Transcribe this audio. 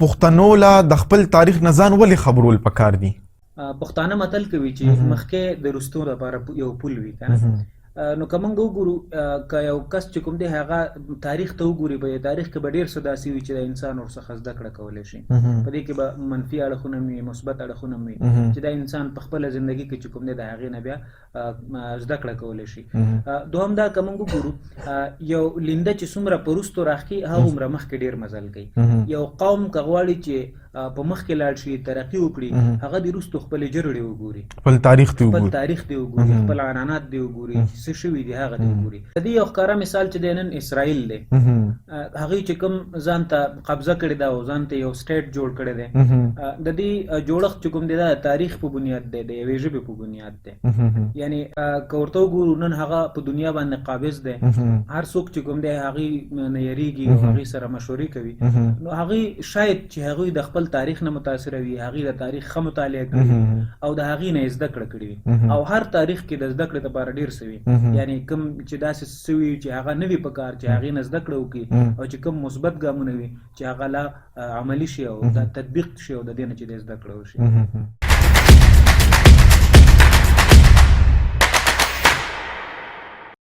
پښتنو لا د خپل تاریخ نه ځان ولې خبرول پکار دي؟ پښتانه متل کوي چې مخکې د رستو لپاره یو پل وي کنه. نو که موږ وګورو که یو کس چې کوم دی هغه تاریخ ته وګوري، په تاریخ کې به ډېر څه داسې وي چې د انسان ورڅخه زده کړه کولی شي. په دې کې به منفي اړخونه وي، مثبت اړخونه وي چې د انسان په خپله زندګي کې چې کوم دی د هغې نه بیا زده کړه کولی شي. دوهم دا که موږ وګورو یو لینده چې څومره په وروستو راښکي هغومره مخکې ډېر مزل کوي. یو قوم که غواړي چې په مخکې لاړ شي، ترقي وکړي، هغه د وروستو خپلې جرړې وګوري، خپل تاریخ ته خپل تاریخ دی وګوري، خپل عنعنات دی وګوري، څه شوي دي هغه دی وګوري. د دې یو ښکاره مثال چې دی نن اسرائیل دی، هغوی چې کوم ځان ته قبضه کړې ده او ځان ته یو سټیټ جوړ کړی دی، د دې جوړښت چې کوم دی دا تاریخ په بنیاد دی، د یوې ژبې په بنیاد دی. یعنې که ورته وګورو نن هغه په دنیا باندې قابض دی، هر څوک چې کوم دی هغې نه یریږي او هغې سره مشورې کوي. نو هغوی شاید چې هغوی د خپل تاریخ نه متاثره وي، هغې د تاریخ ښه مطالعه کړي او د هغې نه یې زده کړه کړې وي، او هر تاریخ کې د زده کړې لپاره ډېر څه وي. یعنې کوم چې داسې څه وي چې هغه نه وي په کار چې هغې نه زده کړه وکړي، او چې کوم مثبت ګامونه وي چې هغه لا عملي شي او تطبیق شي او د دې نه چې د زده کړه وشي.